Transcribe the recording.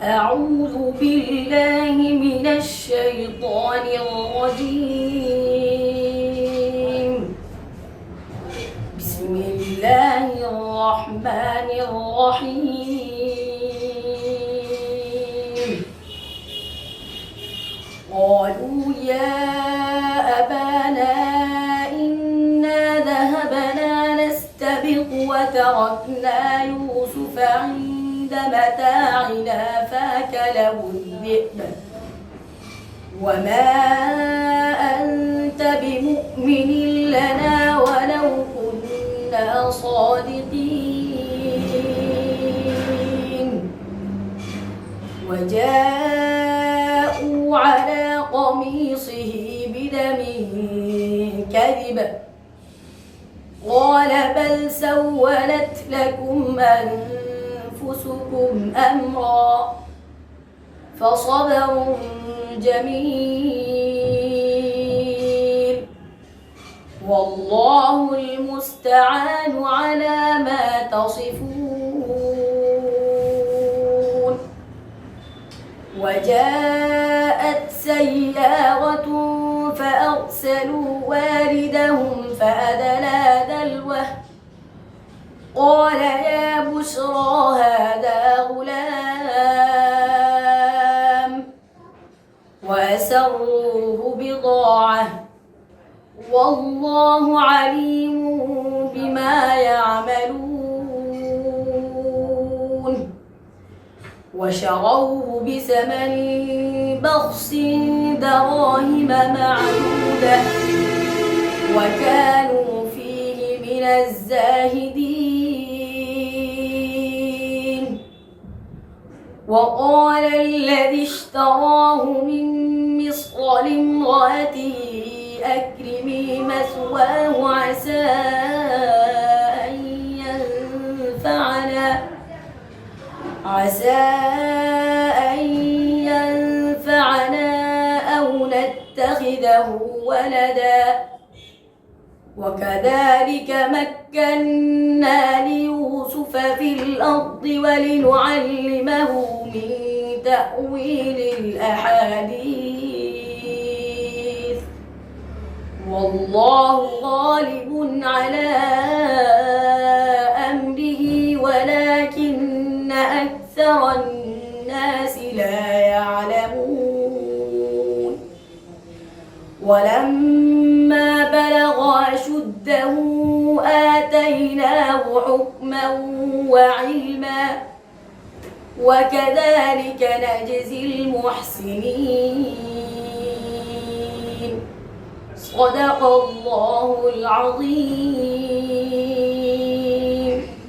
أعوذ بالله من الشيطان الرجيم. بسم الله الرحمن الرحيم. قالوا يا أبانا إنا ذهبنا نستبق وتركنا يوسف عند متاعنا فأكله الذئب وما أنت بمؤمن لنا ولو كنا صادقين. وجاءوا على قميصه بدم كذب قال بل سولت لكم أنفسكم أمرا فصبر جميل والله المستعان على ما تصفون. وجاءت سيارة فأرسلوا واردهم فأدلى دلوه قال يا بشرى هذا غلام وأسروه بضاعة والله عليم بما يعملون. وشروه بثمن بخس دراهم معدودة وكانوا فيه من الزاهدين. وقال الذي اشتراه من مصر لامرأته أكرمي مثواه عسى أن ينفعنا أو نتخذه ولدا وكذلك مكنا ليوسف في الأرض ولنعلمه من تأويل الأحاديث والله غالب على أمره ولكن أكثر الناس لا يعلمون. ولما بلغ أشده آتيناه حكما وعلما وكذلك نجزي المحسنين. صدق الله العظيم.